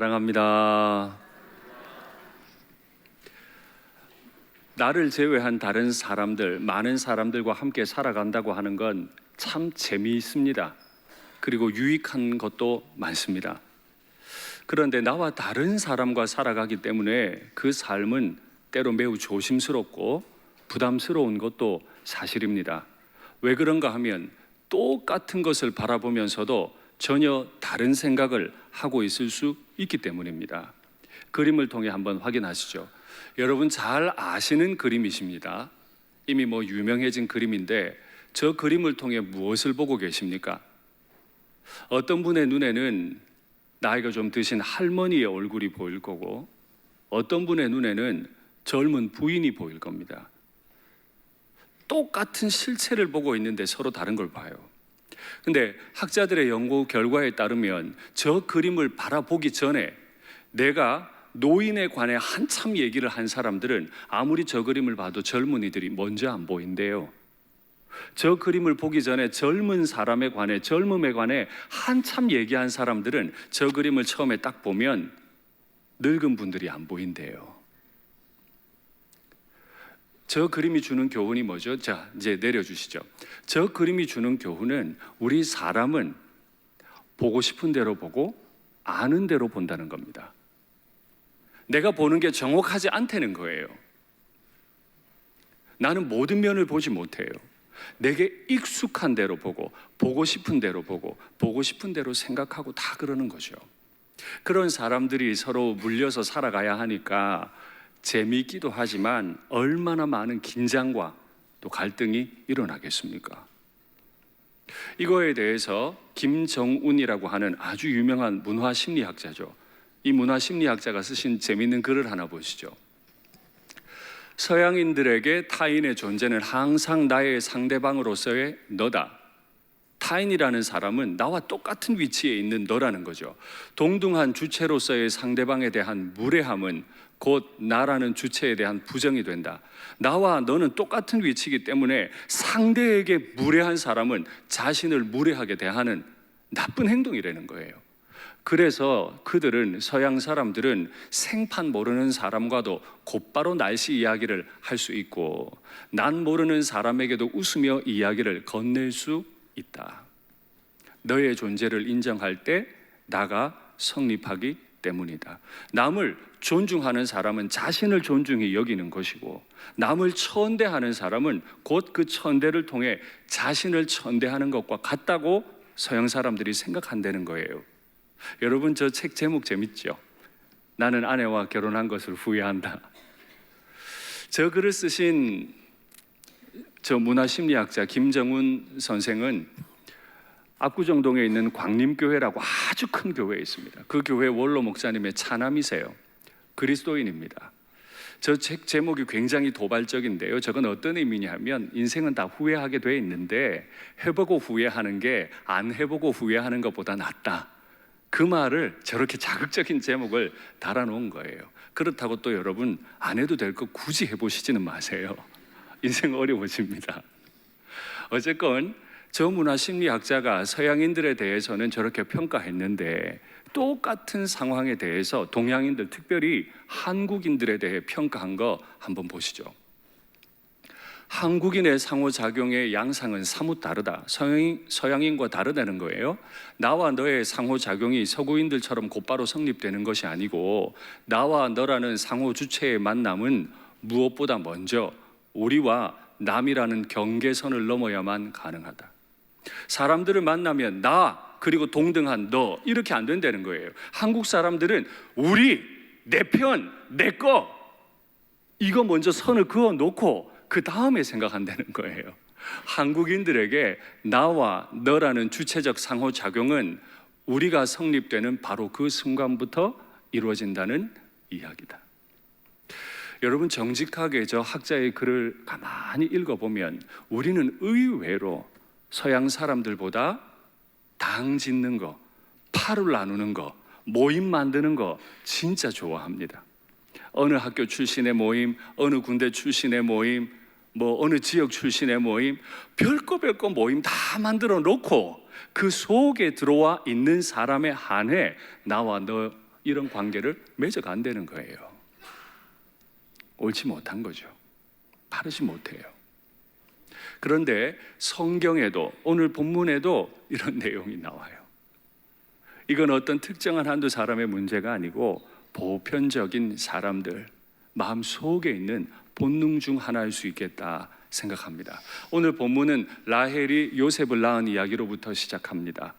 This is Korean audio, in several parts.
사랑합니다. 나를 제외한 다른 사람들, 많은 사람들과 함께 살아간다고 하는 건 참 재미있습니다. 그리고 유익한 것도 많습니다. 그런데 나와 다른 사람과 살아가기 때문에 그 삶은 때로 매우 조심스럽고 부담스러운 것도 사실입니다. 왜 그런가 하면 똑같은 것을 바라보면서도 전혀 다른 생각을 하고 있을 수 있기 때문입니다. 그림을 통해 한번 확인하시죠. 여러분 잘 아시는 그림이십니다. 이미 유명해진 그림인데 저 그림을 통해 무엇을 보고 계십니까? 어떤 분의 눈에는 나이가 좀 드신 할머니의 얼굴이 보일 거고 어떤 분의 눈에는 젊은 부인이 보일 겁니다. 똑같은 실체를 보고 있는데 서로 다른 걸 봐요. 근데 학자들의 연구 결과에 따르면 저 그림을 바라보기 전에 내가 노인에 관해 한참 얘기를 한 사람들은 아무리 저 그림을 봐도 젊은이들이 먼저 안 보인대요. 저 그림을 보기 전에 젊은 사람에 관해, 젊음에 관해 한참 얘기한 사람들은 저 그림을 처음에 딱 보면 늙은 분들이 안 보인대요. 저 그림이 주는 교훈이 뭐죠? 자, 이제 내려주시죠. 저 그림이 주는 교훈은 우리 사람은 보고 싶은 대로 보고 아는 대로 본다는 겁니다. 내가 보는 게 정확하지 않다는 거예요. 나는 모든 면을 보지 못해요. 내게 익숙한 대로 보고, 보고 싶은 대로 보고, 보고 싶은 대로 생각하고 다 그러는 거죠. 그런 사람들이 서로 물려서 살아가야 하니까 재미있기도 하지만 얼마나 많은 긴장과 또 갈등이 일어나겠습니까? 이거에 대해서 김정운이라고 하는 아주 유명한 문화심리학자죠. 이 문화심리학자가 쓰신 재미있는 글을 하나 보시죠. 서양인들에게 타인의 존재는 항상 나의 상대방으로서의 너다. 타인이라는 사람은 나와 똑같은 위치에 있는 너라는 거죠. 동등한 주체로서의 상대방에 대한 무례함은 곧 나라는 주체에 대한 부정이 된다. 나와 너는 똑같은 위치이기 때문에 상대에게 무례한 사람은 자신을 무례하게 대하는 나쁜 행동이라는 거예요. 그래서 그들은, 서양 사람들은 생판 모르는 사람과도 곧바로 날씨 이야기를 할 수 있고 난 모르는 사람에게도 웃으며 이야기를 건넬 수 있다. 너의 존재를 인정할 때 나가 성립하기 때문이다. 남을 존중하는 사람은 자신을 존중히 여기는 것이고 남을 천대하는 사람은 곧 그 천대를 통해 자신을 천대하는 것과 같다고 서양 사람들이 생각한다는 거예요. 여러분 저 책 제목 재밌죠? 나는 아내와 결혼한 것을 후회한다. 저 글을 쓰신 저 문화심리학자 김정운 선생은 압구정동에 있는 광림교회라고 아주 큰 교회에 있습니다. 그 교회 원로 목사님의 차남이세요. 그리스도인입니다. 저 책 제목이 굉장히 도발적인데요. 저건 어떤 의미냐면 인생은 다 후회하게 돼 있는데 해보고 후회하는 게 안 해보고 후회하는 것보다 낫다. 그 말을 저렇게 자극적인 제목을 달아놓은 거예요. 그렇다고 또 여러분 안 해도 될 거 굳이 해보시지는 마세요. 인생 어려워집니다. 어쨌건 저 문화심리학자가 서양인들에 대해서는 저렇게 평가했는데 똑같은 상황에 대해서 동양인들, 특별히 한국인들에 대해 평가한 거 한번 보시죠. 한국인의 상호작용의 양상은 사뭇 다르다. 서양인과 다르다는 거예요. 나와 너의 상호작용이 서구인들처럼 곧바로 성립되는 것이 아니고 나와 너라는 상호주체의 만남은 무엇보다 먼저 우리와 남이라는 경계선을 넘어야만 가능하다. 사람들을 만나면 나 그리고 동등한 너 이렇게 안 된다는 거예요. 한국 사람들은 우리, 내 편, 내 거 이거 먼저 선을 그어놓고 그 다음에 생각한다는 거예요. 한국인들에게 나와 너라는 주체적 상호작용은 우리가 성립되는 바로 그 순간부터 이루어진다는 이야기다. 여러분 정직하게 저 학자의 글을 가만히 읽어보면 우리는 의외로 서양 사람들보다 당 짓는 거, 팔을 나누는 거, 모임 만드는 거 진짜 좋아합니다. 어느 학교 출신의 모임, 어느 군대 출신의 모임, 어느 지역 출신의 모임, 별거 모임 다 만들어 놓고 그 속에 들어와 있는 사람에 한해 나와 너 이런 관계를 맺어간다는 거예요. 옳지 못한 거죠. 바르지 못해요. 그런데 성경에도 오늘 본문에도 이런 내용이 나와요. 이건 어떤 특정한 한두 사람의 문제가 아니고 보편적인 사람들 마음 속에 있는 본능 중 하나일 수 있겠다 생각합니다. 오늘 본문은 라헬이 요셉을 낳은 이야기로부터 시작합니다.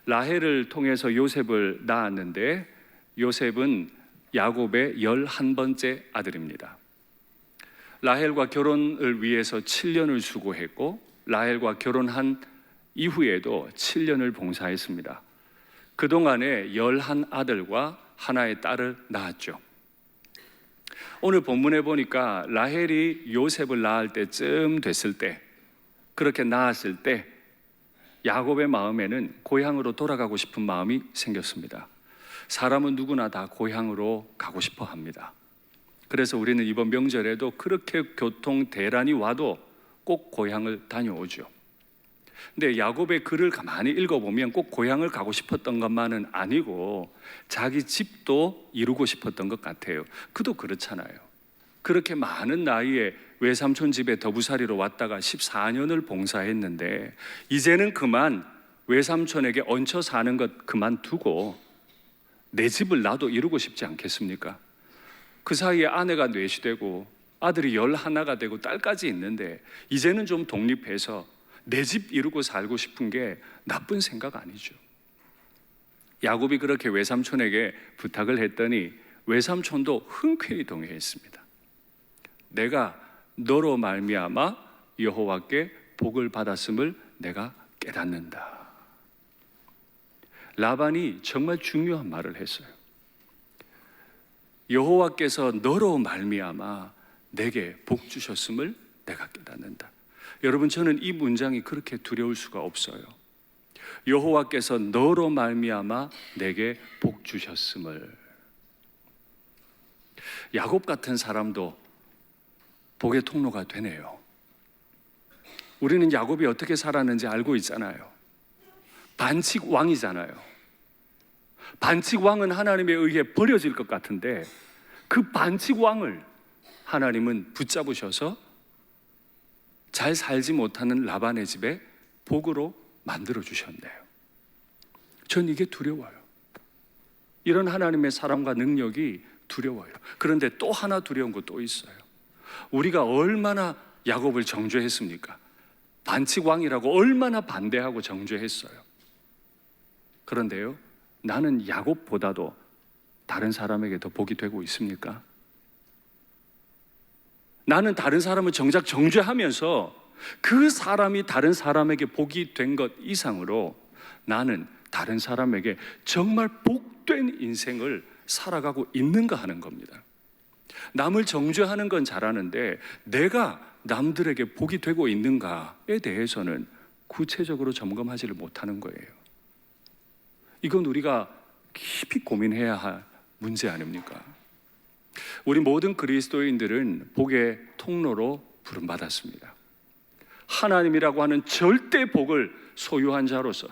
라헬을 통해서 요셉을 낳았는데 요셉은 야곱의 11번째 아들입니다. 라헬과 결혼을 위해서 7년을 수고했고 라헬과 결혼한 이후에도 7년을 봉사했습니다. 그동안에 11아들과 하나의 딸을 낳았죠. 오늘 본문에 보니까 라헬이 요셉을 낳을 때쯤 됐을 때, 그렇게 낳았을 때 야곱의 마음에는 고향으로 돌아가고 싶은 마음이 생겼습니다. 사람은 누구나 다 고향으로 가고 싶어 합니다. 그래서 우리는 이번 명절에도 그렇게 교통 대란이 와도 꼭 고향을 다녀오죠. 근데 야곱의 글을 가만히 읽어보면 꼭 고향을 가고 싶었던 것만은 아니고 자기 집도 이루고 싶었던 것 같아요. 그도 그렇잖아요. 그렇게 많은 나이에 외삼촌 집에 더부살이로 왔다가 14년을 봉사했는데 이제는 그만 외삼촌에게 얹혀 사는 것 그만두고 내 집을 나도 이루고 싶지 않겠습니까? 그 사이에 아내가 뇌시되고 아들이 11가 되고 딸까지 있는데 이제는 좀 독립해서 내 집 이루고 살고 싶은 게 나쁜 생각 아니죠. 야곱이 그렇게 외삼촌에게 부탁을 했더니 외삼촌도 흔쾌히 동의했습니다. 내가 너로 말미암아 여호와께 복을 받았음을 내가 깨닫는다. 라반이 정말 중요한 말을 했어요. 여호와께서 너로 말미암아 내게 복 주셨음을 내가 깨닫는다. 여러분, 저는 이 문장이 그렇게 두려울 수가 없어요. 여호와께서 너로 말미암아 내게 복 주셨음을. 야곱 같은 사람도 복의 통로가 되네요. 우리는 야곱이 어떻게 살았는지 알고 있잖아요. 반칙 왕이잖아요. 반칙 왕은 하나님에 의해 버려질 것 같은데 그 반칙 왕을 하나님은 붙잡으셔서 잘 살지 못하는 라반의 집에 복으로 만들어 주셨네요. 전 이게 두려워요. 이런 하나님의 사랑과 능력이 두려워요. 그런데 또 하나 두려운 것도 있어요. 우리가 얼마나 야곱을 정죄했습니까? 반칙 왕이라고 얼마나 반대하고 정죄했어요. 그런데요, 나는 야곱보다도 다른 사람에게 더 복이 되고 있습니까? 나는 다른 사람을 정작 정죄하면서 그 사람이 다른 사람에게 복이 된 것 이상으로 나는 다른 사람에게 정말 복된 인생을 살아가고 있는가 하는 겁니다. 남을 정죄하는 건 잘하는데 내가 남들에게 복이 되고 있는가에 대해서는 구체적으로 점검하지를 못하는 거예요. 이건 우리가 깊이 고민해야 할 문제 아닙니까? 우리 모든 그리스도인들은 복의 통로로 부름받았습니다. 하나님이라고 하는 절대 복을 소유한 자로서,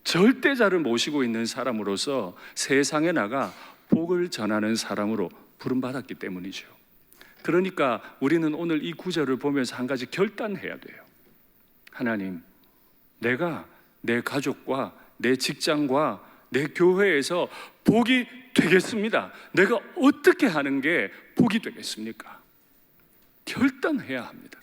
절대자를 모시고 있는 사람으로서 세상에 나가 복을 전하는 사람으로 부름받았기 때문이죠. 그러니까 우리는 오늘 이 구절을 보면서 한 가지 결단해야 돼요. 하나님, 내가 내 가족과 내 직장과 내 교회에서 복이 되겠습니다. 내가 어떻게 하는 게 복이 되겠습니까? 결단해야 합니다.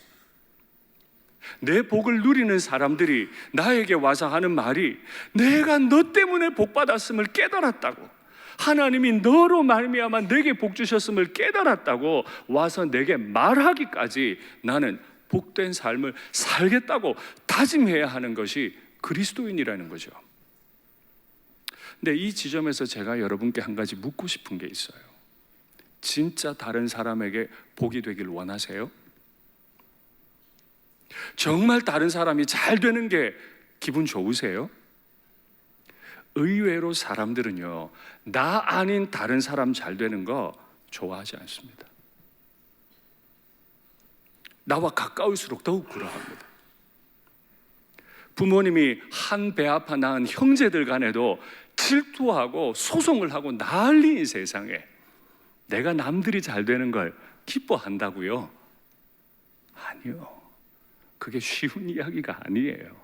내 복을 누리는 사람들이 나에게 와서 하는 말이 내가 너 때문에 복 받았음을 깨달았다고, 하나님이 너로 말미암아 내게 복 주셨음을 깨달았다고 와서 내게 말하기까지 나는 복된 삶을 살겠다고 다짐해야 하는 것이 그리스도인이라는 거죠. 근데 이 지점에서 제가 여러분께 한 가지 묻고 싶은 게 있어요. 진짜 다른 사람에게 복이 되길 원하세요? 정말 다른 사람이 잘 되는 게 기분 좋으세요? 의외로 사람들은요, 나 아닌 다른 사람 잘 되는 거 좋아하지 않습니다. 나와 가까울수록 더욱 그러합니다. 부모님이 한 배 아파 낳은 형제들 간에도 질투하고 소송을 하고 난리인 세상에 내가 남들이 잘 되는 걸 기뻐한다고요? 아니요. 그게 쉬운 이야기가 아니에요.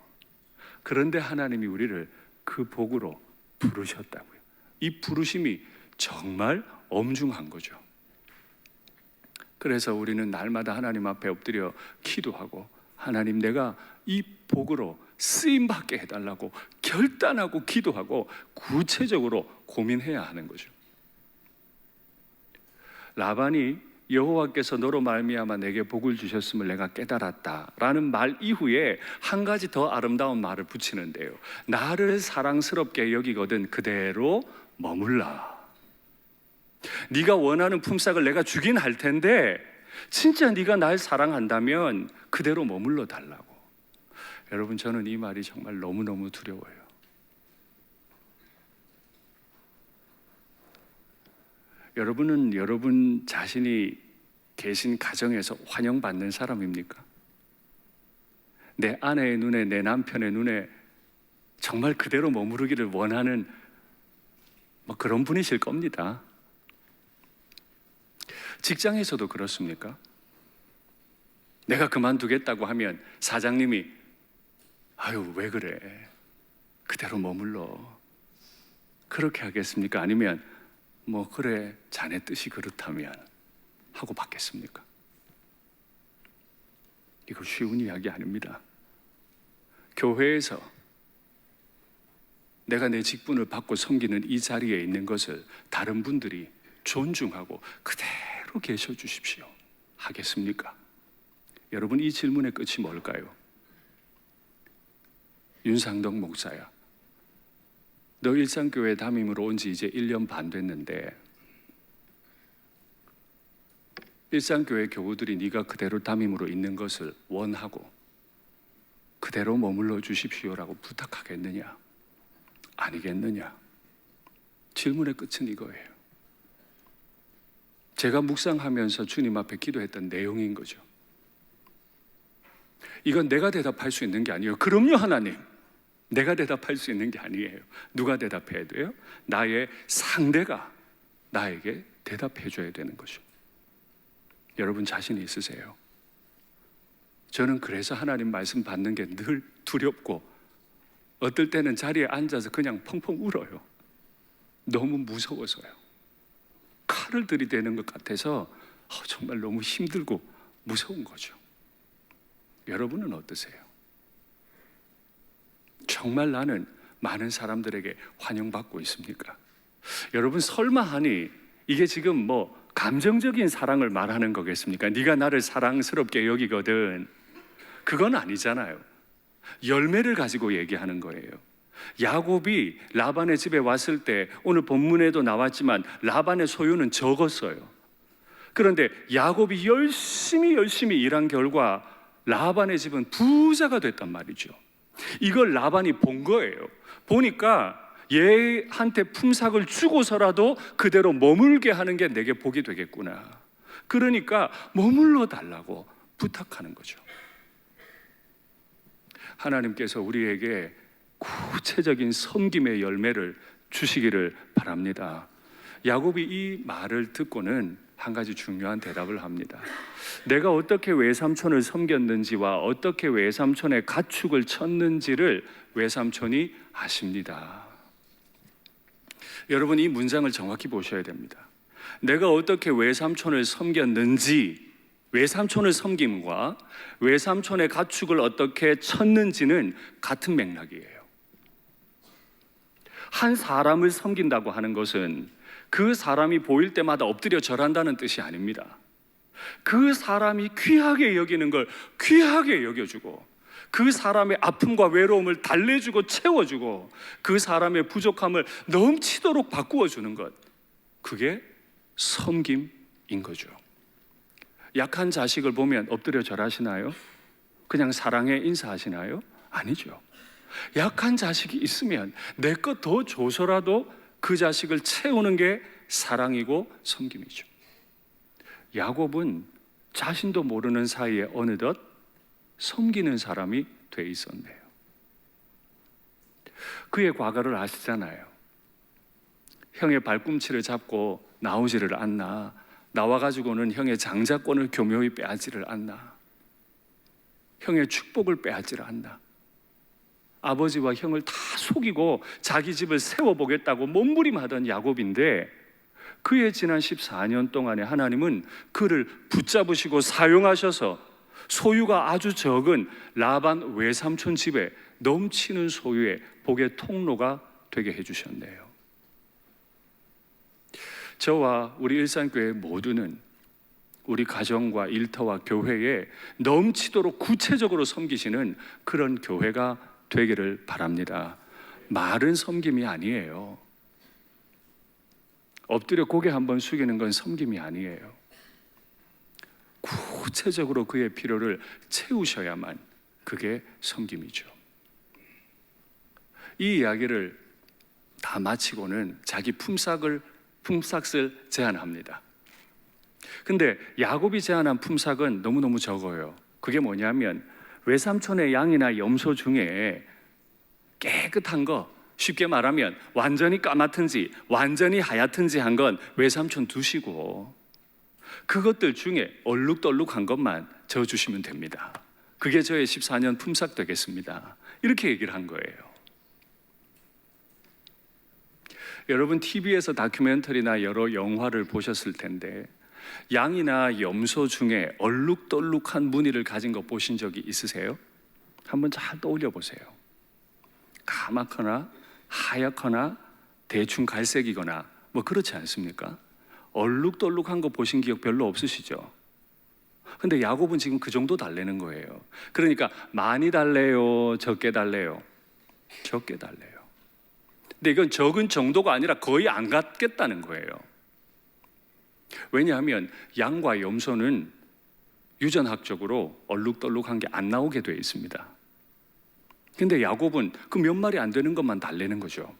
그런데 하나님이 우리를 그 복으로 부르셨다고요. 이 부르심이 정말 엄중한 거죠. 그래서 우리는 날마다 하나님 앞에 엎드려 기도하고, 하나님, 내가 이 복으로 쓰임받게 해달라고 결단하고 기도하고 구체적으로 고민해야 하는 거죠. 라반이 여호와께서 너로 말미암아 내게 복을 주셨음을 내가 깨달았다라는 말 이후에 한 가지 더 아름다운 말을 붙이는데요. 나를 사랑스럽게 여기거든 그대로 머물라. 네가 원하는 품삯을 내가 주긴 할 텐데 진짜 네가 날 사랑한다면 그대로 머물러 달라고. 여러분, 저는 이 말이 정말 너무너무 두려워요. 여러분은 여러분 자신이 계신 가정에서 환영받는 사람입니까? 내 아내의 눈에, 내 남편의 눈에 정말 그대로 머무르기를 원하는 그런 분이실 겁니다. 직장에서도 그렇습니까? 내가 그만두겠다고 하면 사장님이 아유, 왜 그래? 그대로 머물러. 그렇게 하겠습니까? 아니면 그래, 자네 뜻이 그렇다면 하고 받겠습니까? 이거 쉬운 이야기 아닙니다. 교회에서 내가 내 직분을 받고 섬기는 이 자리에 있는 것을 다른 분들이 존중하고 그대로 계셔 주십시오. 하겠습니까? 여러분, 이 질문의 끝이 뭘까요? 윤상덕 목사야, 너 일상교회 담임으로 온 지 이제 1년 반 됐는데 일상교회 교우들이 네가 그대로 담임으로 있는 것을 원하고 그대로 머물러 주십시오라고 부탁하겠느냐? 아니겠느냐? 질문의 끝은 이거예요. 제가 묵상하면서 주님 앞에 기도했던 내용인 거죠. 이건 내가 대답할 수 있는 게 아니에요. 그럼요, 하나님. 내가 대답할 수 있는 게 아니에요. 누가 대답해야 돼요? 나의 상대가 나에게 대답해 줘야 되는 거죠. 여러분, 자신이 있으세요? 저는 그래서 하나님 말씀 받는 게 늘 두렵고 어떨 때는 자리에 앉아서 그냥 펑펑 울어요. 너무 무서워서요. 칼을 들이대는 것 같아서 정말 너무 힘들고 무서운 거죠. 여러분은 어떠세요? 정말 나는 많은 사람들에게 환영받고 있습니까? 여러분, 설마 하니 이게 지금 감정적인 사랑을 말하는 거겠습니까? 네가 나를 사랑스럽게 여기거든. 그건 아니잖아요. 열매를 가지고 얘기하는 거예요. 야곱이 라반의 집에 왔을 때 오늘 본문에도 나왔지만 라반의 소유는 적었어요. 그런데 야곱이 열심히 일한 결과 라반의 집은 부자가 됐단 말이죠. 이걸 라반이 본 거예요. 보니까 얘한테 품삯을 주고서라도 그대로 머물게 하는 게 내게 복이 되겠구나. 그러니까 머물러 달라고 부탁하는 거죠. 하나님께서 우리에게 구체적인 섬김의 열매를 주시기를 바랍니다. 야곱이 이 말을 듣고는 한 가지 중요한 대답을 합니다. 내가 어떻게 외삼촌을 섬겼는지와 어떻게 외삼촌의 가축을 쳤는지를 외삼촌이 아십니다. 여러분, 이 문장을 정확히 보셔야 됩니다. 내가 어떻게 외삼촌을 섬겼는지, 외삼촌을 섬김과 외삼촌의 가축을 어떻게 쳤는지는 같은 맥락이에요. 한 사람을 섬긴다고 하는 것은 그 사람이 보일 때마다 엎드려 절한다는 뜻이 아닙니다. 그 사람이 귀하게 여기는 걸 귀하게 여겨주고, 그 사람의 아픔과 외로움을 달래주고 채워주고, 그 사람의 부족함을 넘치도록 바꾸어주는 것, 그게 섬김인 거죠. 약한 자식을 보면 엎드려 절하시나요? 그냥 사랑해 인사하시나요? 아니죠. 약한 자식이 있으면 내 것 더 줘서라도 그 자식을 채우는 게 사랑이고 섬김이죠. 야곱은 자신도 모르는 사이에 어느덧 섬기는 사람이 돼 있었네요. 그의 과거를 아시잖아요. 형의 발꿈치를 잡고 나오지를 않나? 나와가지고는 형의 장자권을 교묘히 빼앗지를 않나? 형의 축복을 빼앗지를 않나? 아버지와 형을 다 속이고 자기 집을 세워보겠다고 몸부림하던 야곱인데, 그의 지난 14년 동안에 하나님은 그를 붙잡으시고 사용하셔서 소유가 아주 적은 라반 외삼촌 집에 넘치는 소유의 복의 통로가 되게 해주셨네요. 저와 우리 일산교회 모두는 우리 가정과 일터와 교회에 넘치도록 구체적으로 섬기시는 그런 교회가 되기를 바랍니다. 말은 섬김이 아니에요. 엎드려 고개 한번 숙이는 건 섬김이 아니에요. 구체적으로 그의 필요를 채우셔야만 그게 섬김이죠. 이 이야기를 다 마치고는 자기 품삯을 제안합니다. 근데 야곱이 제안한 품삯은 너무너무 적어요. 그게 뭐냐면 외삼촌의 양이나 염소 중에 깨끗한 거, 쉽게 말하면 완전히 까맣든지 완전히 하얗든지 한 건 외삼촌 두시고, 그것들 중에 얼룩덜룩한 것만 저 주시면 됩니다. 그게 저의 14년 품삯 되겠습니다. 이렇게 얘기를 한 거예요. 여러분 TV에서 다큐멘터리나 여러 영화를 보셨을 텐데, 양이나 염소 중에 얼룩덜룩한 무늬를 가진 거 보신 적이 있으세요? 한번 잘 떠올려 보세요. 까맣거나 하얗거나 대충 갈색이거나 뭐 그렇지 않습니까? 얼룩덜룩한 거 보신 기억 별로 없으시죠? 근데 야곱은 지금 그 정도 달래는 거예요. 그러니까 많이 달래요, 적게 달래요? 적게 달래요. 근데 이건 적은 정도가 아니라 거의 안 갖겠다는 거예요. 왜냐하면 양과 염소는 유전학적으로 얼룩덜룩한 게 안 나오게 되어 있습니다. 근데 야곱은 그 몇 마리 안 되는 것만 달래는 거죠.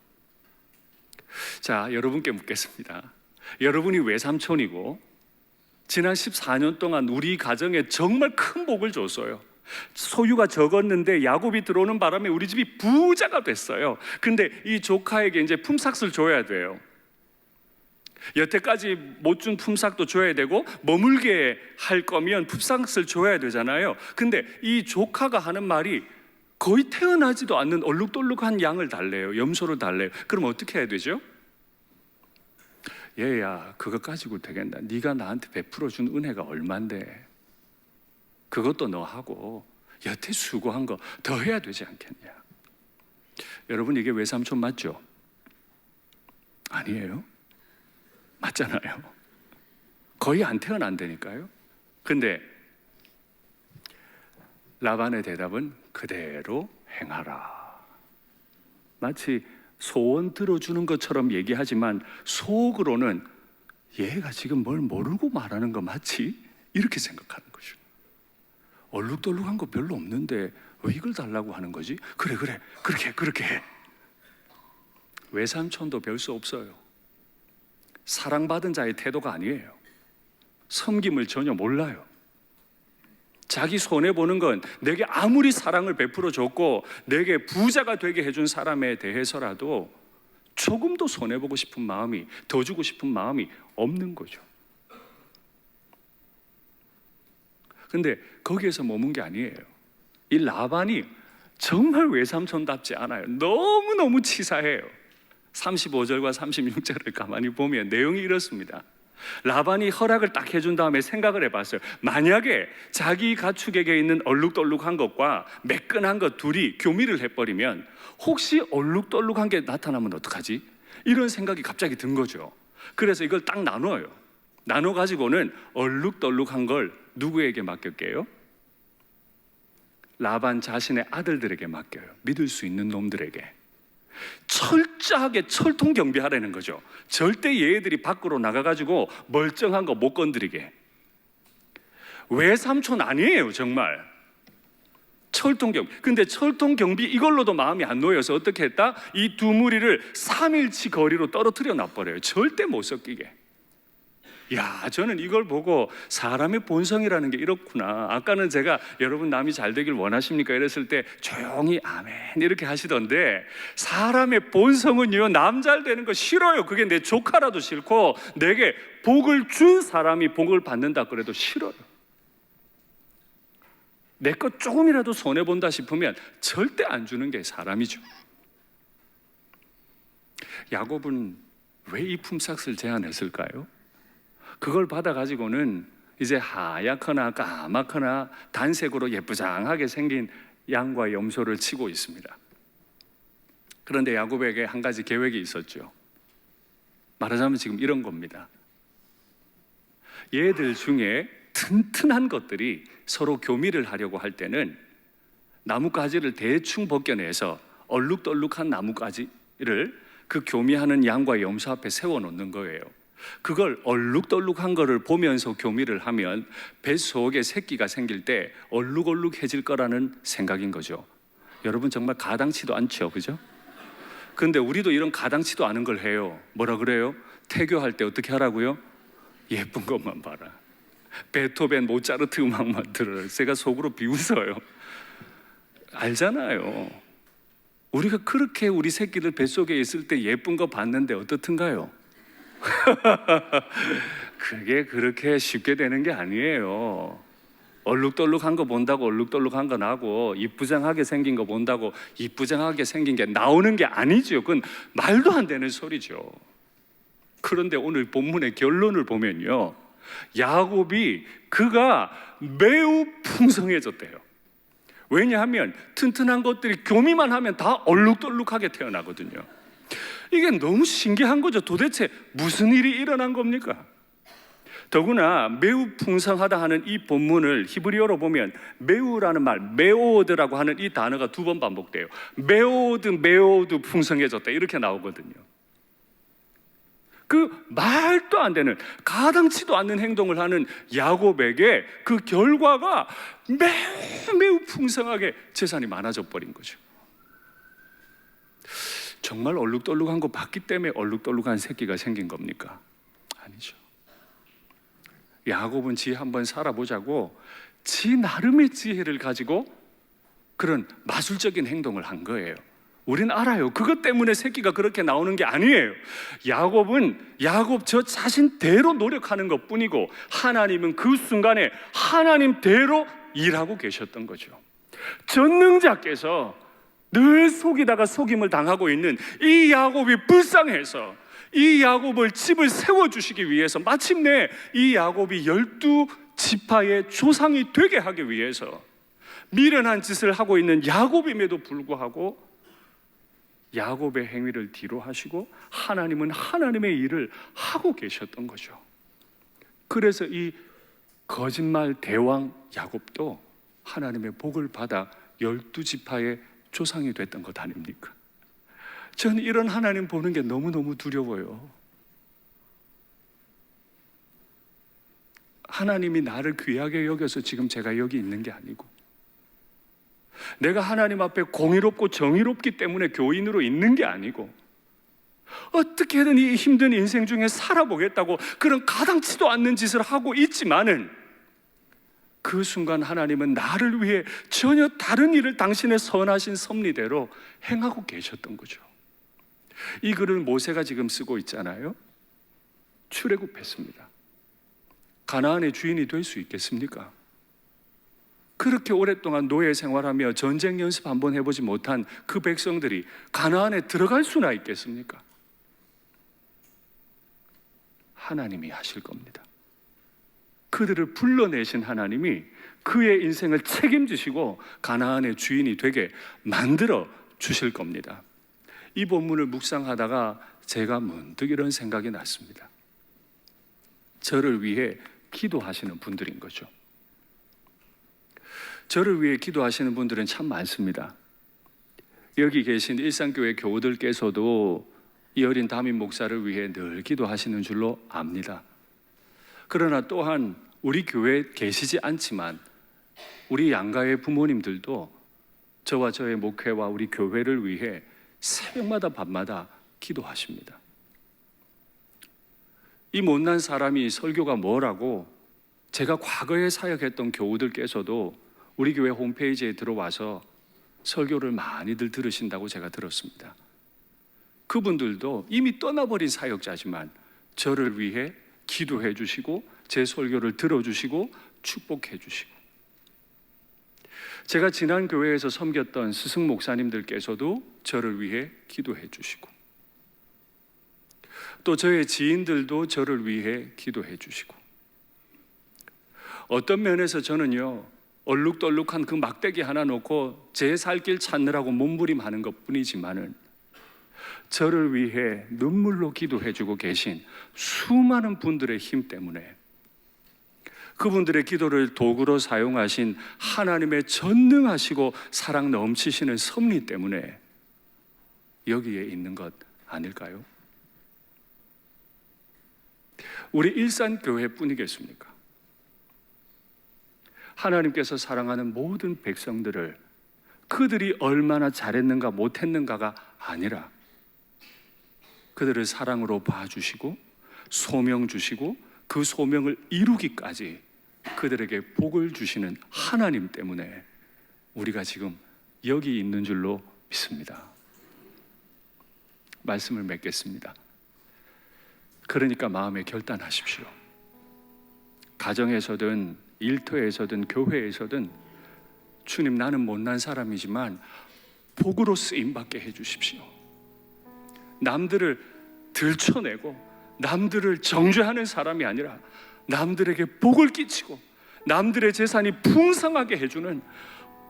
자, 여러분께 묻겠습니다. 여러분이 외삼촌이고 지난 14년 동안 우리 가정에 정말 큰 복을 줬어요. 소유가 적었는데 야곱이 들어오는 바람에 우리 집이 부자가 됐어요. 근데 이 조카에게 이제 품삯을 줘야 돼요. 여태까지 못 준 품삯도 줘야 되고 머물게 할 거면 품삯을 줘야 되잖아요. 근데 이 조카가 하는 말이 거의 태어나지도 않는 얼룩덜룩한 양을 달래요. 염소를 달래요. 그럼 어떻게 해야 되죠? 얘야, 그거 가지고 되겠나? 네가 나한테 베풀어 준 은혜가 얼만데 그것도 너 하고 여태 수고한 거 더 해야 되지 않겠냐? 여러분, 이게 외삼촌 맞죠? 아니에요? 맞잖아요. 거의 안 태어난다니까요. 근데 라반의 대답은 그대로 행하라. 마치 소원 들어주는 것처럼 얘기하지만 속으로는 얘가 지금 뭘 모르고 말하는 거 맞지? 이렇게 생각하는 거죠. 얼룩덜룩한 거 별로 없는데 왜 이걸 달라고 하는 거지? 그래 그렇게 해. 외삼촌도 별 수 없어요. 사랑받은 자의 태도가 아니에요. 섬김을 전혀 몰라요. 자기 손해보는 건 내게 아무리 사랑을 베풀어 줬고 내게 부자가 되게 해준 사람에 대해서라도 조금도 손해보고 싶은 마음이, 더 주고 싶은 마음이 없는 거죠. 근데 거기에서 머문 게 아니에요. 이 라반이 정말 외삼촌답지 않아요. 너무너무 치사해요. 35절과 36절을 가만히 보면 내용이 이렇습니다. 라반이 허락을 딱 해준 다음에 생각을 해봤어요. 만약에 자기 가축에게 있는 얼룩덜룩한 것과 매끈한 것 둘이 교미를 해버리면 혹시 얼룩덜룩한 게 나타나면 어떡하지? 이런 생각이 갑자기 든 거죠. 그래서 이걸 딱 나눠요. 나눠가지고는 얼룩덜룩한 걸 누구에게 맡길게요? 라반 자신의 아들들에게 맡겨요. 믿을 수 있는 놈들에게. 철저하게 철통 경비하라는 거죠. 절대 얘네들이 밖으로 나가가지고 멀쩡한 거 못 건드리게. 외삼촌 아니에요, 정말. 철통 경비. 근데 철통 경비 이걸로도 마음이 안 놓여서 어떻게 했다? 이 두 무리를 3일치 거리로 떨어뜨려 놔버려요. 절대 못 섞이게. 야, 저는 이걸 보고 사람의 본성이라는 게 이렇구나. 아까는 제가 여러분 남이 잘 되길 원하십니까? 이랬을 때 조용히 아멘 이렇게 하시던데, 사람의 본성은요, 남 잘 되는 거 싫어요. 그게 내 조카라도 싫고 내게 복을 준 사람이 복을 받는다 그래도 싫어요. 내 것 조금이라도 손해본다 싶으면 절대 안 주는 게 사람이죠. 야곱은 왜 이 품삯을 제안했을까요? 그걸 받아가지고는 이제 하얗거나 까맣거나 단색으로 예쁘장하게 생긴 양과 염소를 치고 있습니다. 그런데 야곱에게 한 가지 계획이 있었죠. 말하자면 지금 이런 겁니다. 얘들 중에 튼튼한 것들이 서로 교미를 하려고 할 때는 나뭇가지를 대충 벗겨내서 얼룩덜룩한 나뭇가지를 그 교미하는 양과 염소 앞에 세워놓는 거예요. 그걸 얼룩덜룩한 거를 보면서 교미를 하면 뱃속에 새끼가 생길 때 얼룩얼룩해질 거라는 생각인 거죠. 여러분 정말 가당치도 않죠, 그죠? 근데 우리도 이런 가당치도 않은 걸 해요. 뭐라 그래요? 태교할 때 어떻게 하라고요? 예쁜 것만 봐라. 베토벤, 모차르트 음악만 들어요. 제가 속으로 비웃어요. 알잖아요. 우리가 그렇게 우리 새끼들 뱃속에 있을 때 예쁜 거 봤는데 어떻든가요? 그게 그렇게 쉽게 되는 게 아니에요. 얼룩덜룩한 거 본다고 얼룩덜룩한 거 나고, 이쁘장하게 생긴 거 본다고 이쁘장하게 생긴 게 나오는 게 아니죠. 그건 말도 안 되는 소리죠. 그런데 오늘 본문의 결론을 보면요, 야곱이 그가 매우 풍성해졌대요. 왜냐하면 튼튼한 것들이 교미만 하면 다 얼룩덜룩하게 태어나거든요. 이게 너무 신기한 거죠. 도대체 무슨 일이 일어난 겁니까? 더구나 매우 풍성하다 하는 이 본문을 히브리어로 보면 매우라는 말, 메오드라고 하는 이 단어가 2번 반복돼요. 메오드 풍성해졌다 이렇게 나오거든요. 그 말도 안 되는, 가당치도 않는 행동을 하는 야곱에게 그 결과가 매우 풍성하게 재산이 많아져 버린 거죠. 정말 얼룩덜룩한 거 봤기 때문에 얼룩덜룩한 새끼가 생긴 겁니까? 아니죠. 야곱은 지 한번 살아보자고 지 나름의 지혜를 가지고 그런 마술적인 행동을 한 거예요. 우린 알아요. 그것 때문에 새끼가 그렇게 나오는 게 아니에요. 야곱은 야곱 저 자신대로 노력하는 것 뿐이고, 하나님은 그 순간에 하나님대로 일하고 계셨던 거죠. 전능자께서 늘 속이다가 속임을 당하고 있는 이 야곱이 불쌍해서 이 야곱을 집을 세워주시기 위해서, 마침내 이 야곱이 12지파의 조상이 되게 하기 위해서 미련한 짓을 하고 있는 야곱임에도 불구하고 야곱의 행위를 뒤로 하시고 하나님은 하나님의 일을 하고 계셨던 거죠. 그래서 이 거짓말 대왕 야곱도 하나님의 복을 받아 12지파의 조상이 됐던 것 아닙니까? 저는 이런 하나님 보는 게 너무너무 두려워요. 하나님이 나를 귀하게 여겨서 지금 제가 여기 있는 게 아니고, 내가 하나님 앞에 공의롭고 정의롭기 때문에 교인으로 있는 게 아니고, 어떻게든 이 힘든 인생 중에 살아보겠다고 그런 가당치도 않는 짓을 하고 있지만은 그 순간 하나님은 나를 위해 전혀 다른 일을 당신의 선하신 섭리대로 행하고 계셨던 거죠. 이 글을 모세가 지금 쓰고 있잖아요. 출애굽했습니다. 가나안의 주인이 될 수 있겠습니까? 그렇게 오랫동안 노예 생활하며 전쟁 연습 한번 해보지 못한 그 백성들이 가나안에 들어갈 수나 있겠습니까? 하나님이 하실 겁니다. 그들을 불러내신 하나님이 그의 인생을 책임지시고 가나안의 주인이 되게 만들어 주실 겁니다. 이 본문을 묵상하다가 제가 문득 이런 생각이 났습니다. 저를 위해 기도하시는 분들인 거죠. 저를 위해 기도하시는 분들은 참 많습니다. 여기 계신 일상교회 교우들께서도 이 어린 담임 목사를 위해 늘 기도하시는 줄로 압니다. 그러나 또한 우리 교회에 계시지 않지만 우리 양가의 부모님들도 저와 저의 목회와 우리 교회를 위해 새벽마다 밤마다 기도하십니다. 이 못난 사람이 설교가 뭐라고 제가 과거에 사역했던 교우들께서도 우리 교회 홈페이지에 들어와서 설교를 많이들 들으신다고 제가 들었습니다. 그분들도 이미 떠나버린 사역자지만 저를 위해 기도해 주시고 제 설교를 들어주시고 축복해 주시고, 제가 지난 교회에서 섬겼던 스승 목사님들께서도 저를 위해 기도해 주시고, 또 저의 지인들도 저를 위해 기도해 주시고, 어떤 면에서 저는요, 얼룩덜룩한 그 막대기 하나 놓고 제 살 길 찾느라고 몸부림하는 것뿐이지만은 저를 위해 눈물로 기도해 주고 계신 수많은 분들의 힘 때문에, 그분들의 기도를 도구로 사용하신 하나님의 전능하시고 사랑 넘치시는 섭리 때문에 여기에 있는 것 아닐까요? 우리 일산교회뿐이겠습니까? 하나님께서 사랑하는 모든 백성들을 그들이 얼마나 잘했는가 못했는가가 아니라 그들을 사랑으로 봐주시고 소명 주시고 그 소명을 이루기까지 그들에게 복을 주시는 하나님 때문에 우리가 지금 여기 있는 줄로 믿습니다. 말씀을 맺겠습니다. 그러니까 마음에 결단하십시오. 가정에서든 일터에서든 교회에서든 주님, 나는 못난 사람이지만 복으로 쓰임받게 해주십시오. 남들을 들춰내고 남들을 정죄하는 사람이 아니라 남들에게 복을 끼치고 남들의 재산이 풍성하게 해주는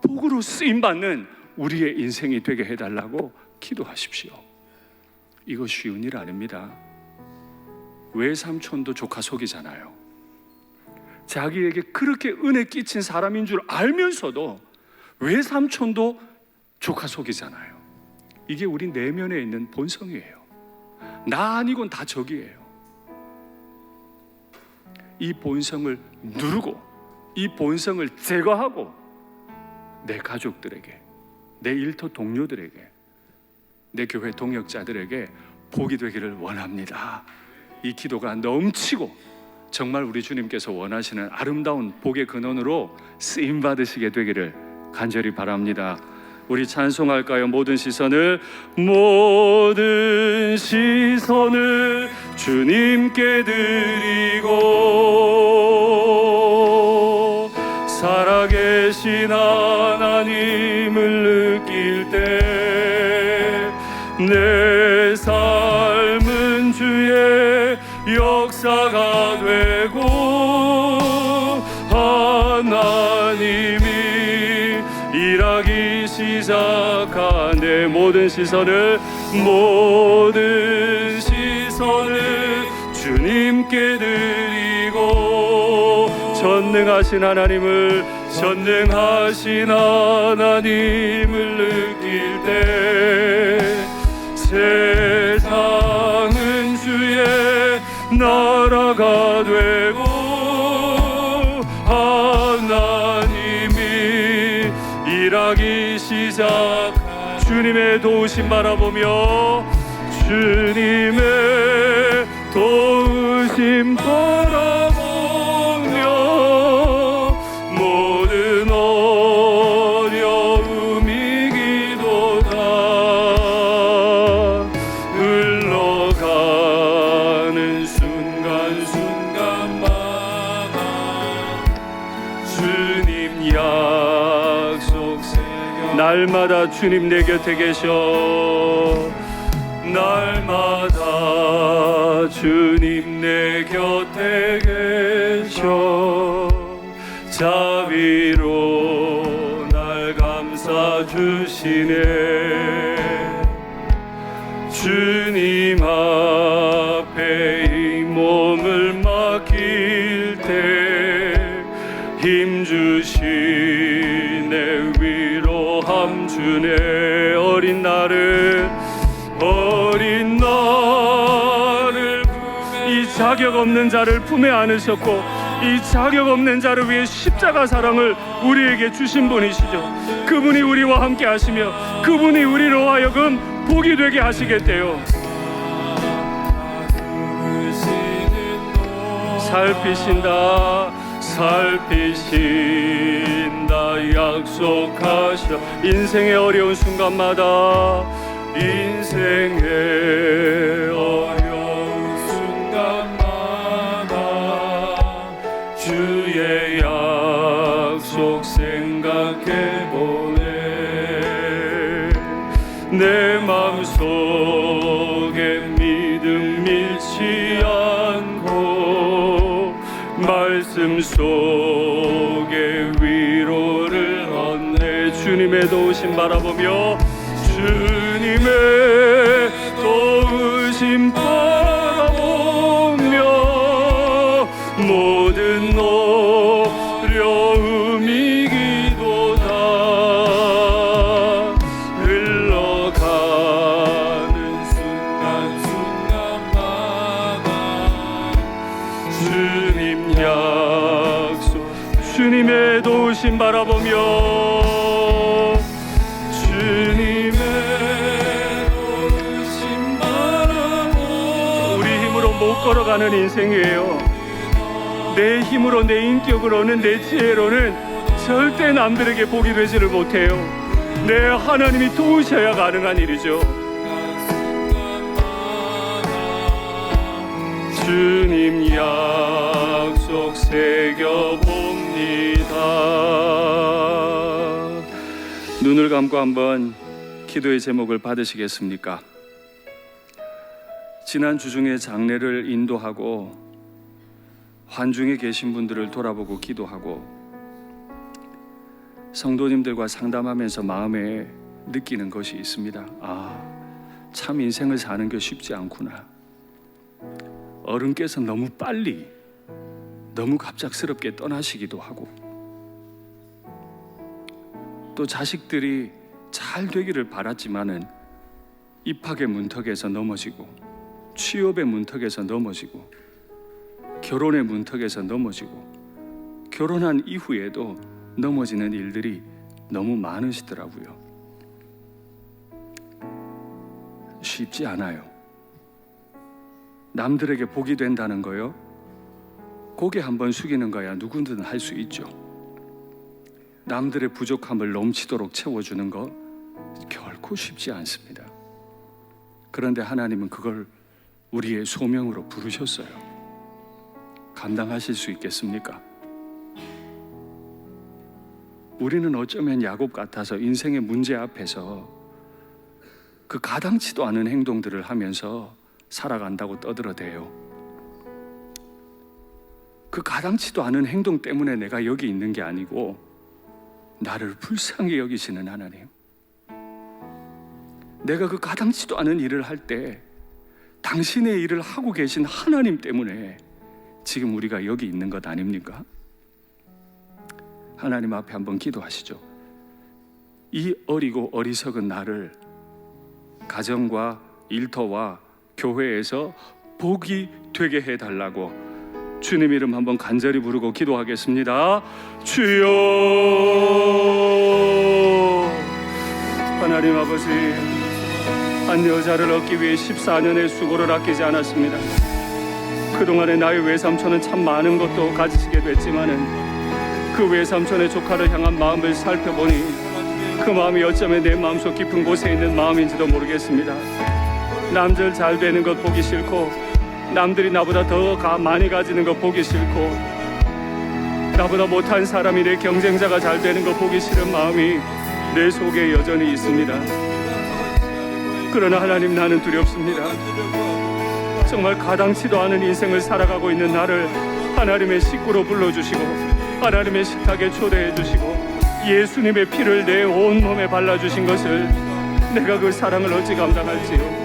복으로 쓰임받는 우리의 인생이 되게 해달라고 기도하십시오. 이거 쉬운 일 아닙니다. 외삼촌도 조카 속이잖아요. 자기에게 그렇게 은혜 끼친 사람인 줄 알면서도 외삼촌도 조카 속이잖아요. 이게 우리 내면에 있는 본성이에요. 나 아니곤 다 적이에요. 이 본성을 누르고 이 본성을 제거하고 내 가족들에게, 내 일터 동료들에게, 내 교회 동역자들에게 복이 되기를 원합니다. 이 기도가 넘치고 정말 우리 주님께서 원하시는 아름다운 복의 근원으로 쓰임 받으시게 되기를 간절히 바랍니다. 우리 찬송할까요? 모든 시선을 주님께 드리고 살아계신 하나님을 느낄 때 내 삶은 주의 역사가 되고 하나님이 일하기 시작한 내 모든 시선을 주님께 드리고 전능하신 하나님을 느낄 때 세상은 주의 나라가 되고 하나님이 일하기 시작한 주님의 도우심 바라보며 주님의 도우심 바라보며 모든 어려움이 기도다 흘러가는 순간순간마다 주님 약속 새겨 날마다 주님 내 곁에 계셔 날마다 주님 내 곁에 계셔 자비로 날 감싸 주시네 주님 앞에 이 몸을 맡길 때 힘주시네 위로함 주네 어린 나를 이 자격 없는 자를 품에 안으셨고 이 자격 없는 자를 위해 십자가 사랑을 우리에게 주신 분이시죠. 그분이 우리와 함께 하시며 그분이 우리로 하여금 복이 되게 하시겠대요. 살피신다 약속하시다. 인생의 어려운 순간마다 인생의 어려운 순간마다 주의 약속 생각해보네. 내 마음속에 믿음 잃지 않고 말씀 속에 위로를 얻네. 주님의 도우심 바라보며 주님의 도우심 바라보며 모든 어려움 이기도다. 흘러가는 순간순간마다 주님 약속 주님의 도우심 바라보며 못 걸어가는 인생이에요. 내 힘으로 내 인격으로는 내 지혜로는 절대 남들에게 복이 되지를 못해요. 내 하나님이 도우셔야 가능한 일이죠. 주님 약속 새겨봅니다. 눈을 감고 한번 기도의 제목을 받으시겠습니까? 지난 주 중에 장례를 인도하고 환중에 계신 분들을 돌아보고 기도하고 성도님들과 상담하면서 마음에 느끼는 것이 있습니다. 참 인생을 사는 게 쉽지 않구나. 어른께서 너무 빨리 너무 갑작스럽게 떠나시기도 하고 또 자식들이 잘 되기를 바랐지만은 입학의 문턱에서 넘어지고 취업의 문턱에서 넘어지고 결혼의 문턱에서 넘어지고 결혼한 이후에도 넘어지는 일들이 너무 많으시더라고요. 쉽지 않아요. 남들에게 복이 된다는 거요, 고개 한번 숙이는 거야 누구든 할 수 있죠. 남들의 부족함을 넘치도록 채워주는 거 결코 쉽지 않습니다. 그런데 하나님은 그걸 우리의 소명으로 부르셨어요. 감당하실 수 있겠습니까? 우리는 어쩌면 야곱 같아서 인생의 문제 앞에서 그 가당치도 않은 행동들을 하면서 살아간다고 떠들어대요. 그 가당치도 않은 행동 때문에 내가 여기 있는 게 아니고 나를 불쌍히 여기시는 하나님, 내가 그 가당치도 않은 일을 할 때 당신의 일을 하고 계신 하나님 때문에 지금 우리가 여기 있는 것 아닙니까? 하나님 앞에 한번 기도하시죠. 이 어리고 어리석은 나를 가정과 일터와 교회에서 복이 되게 해달라고 주님 이름 한번 간절히 부르고 기도하겠습니다. 주여. 하나님 아버지, 한 여자를 얻기 위해 14년의 수고를 아끼지 않았습니다. 그동안에 나의 외삼촌은 참 많은 것도 가지시게 됐지만은 그 외삼촌의 조카를 향한 마음을 살펴보니 그 마음이 어쩌면 내 마음속 깊은 곳에 있는 마음인지도 모르겠습니다. 남들 잘 되는 것 보기 싫고 남들이 나보다 더 많이 가지는 것 보기 싫고 나보다 못한 사람이 내 경쟁자가 잘 되는 것 보기 싫은 마음이 내 속에 여전히 있습니다. 그러나 하나님, 나는 두렵습니다. 정말 가당치도 않은 인생을 살아가고 있는 나를 하나님의 식구로 불러주시고 하나님의 식탁에 초대해 주시고 예수님의 피를 내 온몸에 발라주신 것을 내가 그 사랑을 어찌 감당할지요.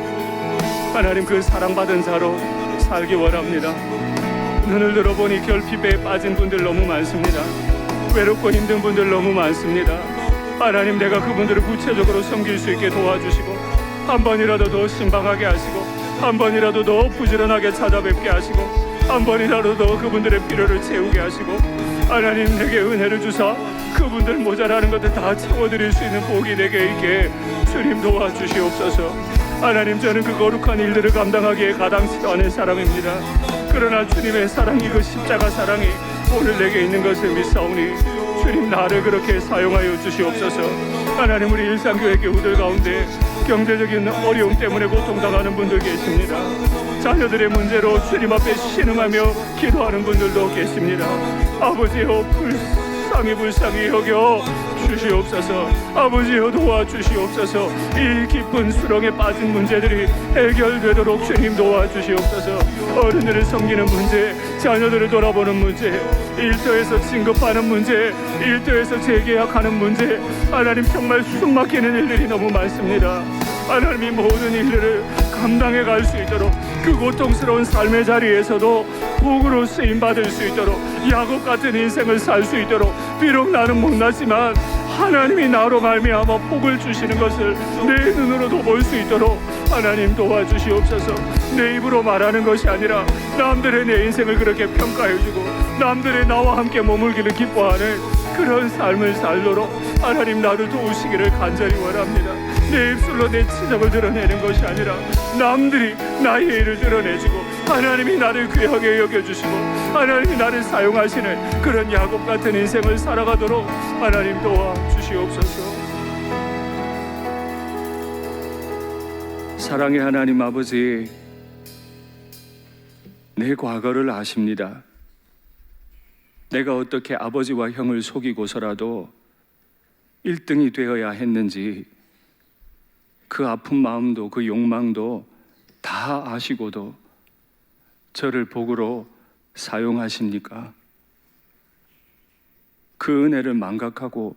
하나님, 그 사랑받은 자로 살기 원합니다. 눈을 들어보니 결핍에 빠진 분들 너무 많습니다. 외롭고 힘든 분들 너무 많습니다. 하나님, 내가 그분들을 구체적으로 섬길 수 있게 도와주시고 한 번이라도 더 신방하게 하시고 한 번이라도 더 부지런하게 찾아뵙게 하시고 한 번이라도 더 그분들의 필요를 채우게 하시고 하나님, 내게 은혜를 주사 그분들 모자라는 것들 다 채워드릴 수 있는 복이 내게 있게 주님 도와주시옵소서. 하나님, 저는 그 거룩한 일들을 감당하기에 가당치도 않은 사람입니다. 그러나 주님의 사랑이, 그 십자가 사랑이 오늘 내게 있는 것을 믿사오니 주님 나를 그렇게 사용하여 주시옵소서. 하나님, 우리 일상교회 교우들 가운데 경제적인 어려움 때문에 고통당하는 분들 계십니다. 자녀들의 문제로 주님 앞에 신음하며 기도하는 분들도 계십니다. 아버지여, 불쌍히 여겨 주시옵소서. 아버지여, 도와주시옵소서. 이 깊은 수렁에 빠진 문제들이 해결되도록 주님 도와주시옵소서. 어른들을 섬기는 문제, 자녀들을 돌아보는 문제, 일터에서 진급하는 문제, 일터에서 재계약하는 문제, 하나님 정말 숨막히는 일들이 너무 많습니다. 하나님이 모든 일들을 감당해 갈 수 있도록, 그 고통스러운 삶의 자리에서도 복으로 쓰임받을 수 있도록, 야곱 같은 인생을 살 수 있도록, 비록 나는 못났지만 하나님이 나로 말미암아 복을 주시는 것을 내 눈으로도 볼 수 있도록 하나님 도와주시옵소서. 내 입으로 말하는 것이 아니라 남들의 내 인생을 그렇게 평가해주고 남들의 나와 함께 머물기를 기뻐하는 그런 삶을 살도록 하나님 나를 도우시기를 간절히 원합니다. 내 입술로 내 치적을 드러내는 것이 아니라 남들이 나의 일을 드러내주고 하나님이 나를 귀하게 여겨주시고 하나님이 나를 사용하시는 그런 야곱 같은 인생을 살아가도록 하나님 도와주시옵소서. 사랑의 하나님 아버지, 내 과거를 아십니다. 내가 어떻게 아버지와 형을 속이고서라도 1등이 되어야 했는지 그 아픈 마음도 그 욕망도 다 아시고도 저를 복으로 사용하십니까? 그 은혜를 망각하고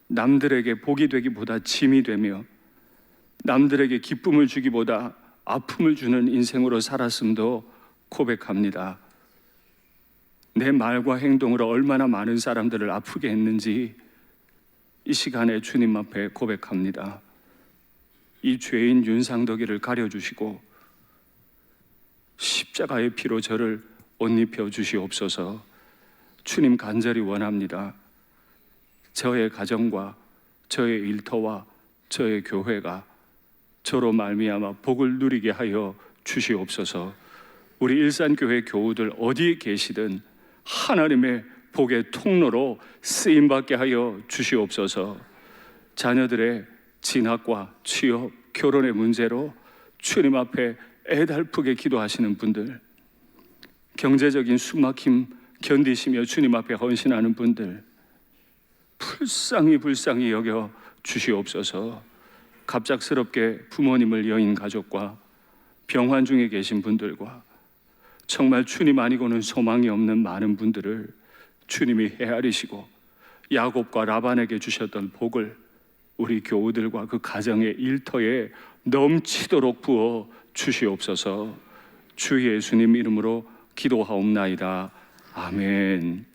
남들에게 복이 되기보다 짐이 되며 남들에게 기쁨을 주기보다 아픔을 주는 인생으로 살았음도 고백합니다. 내 말과 행동으로 얼마나 많은 사람들을 아프게 했는지 이 시간에 주님 앞에 고백합니다. 이 죄인 윤상덕이를 가려주시고 십자가의 피로 저를 옷 입혀 주시옵소서. 주님 간절히 원합니다. 저의 가정과 저의 일터와 저의 교회가 저로 말미암아 복을 누리게 하여 주시옵소서. 우리 일산교회 교우들 어디에 계시든 하나님의 복의 통로로 쓰임받게 하여 주시옵소서. 자녀들의 진학과 취업, 결혼의 문제로 주님 앞에 애달프게 기도하시는 분들, 경제적인 숨막힘 견디시며 주님 앞에 헌신하는 분들, 불쌍히 여겨 주시옵소서. 갑작스럽게 부모님을 여인 가족과 병환 중에 계신 분들과 정말 주님 아니고는 소망이 없는 많은 분들을 주님이 헤아리시고 야곱과 라반에게 주셨던 복을 우리 교우들과 그 가정의 일터에 넘치도록 부어 주시옵소서. 주 예수님 이름으로 기도하옵나이다. 아멘.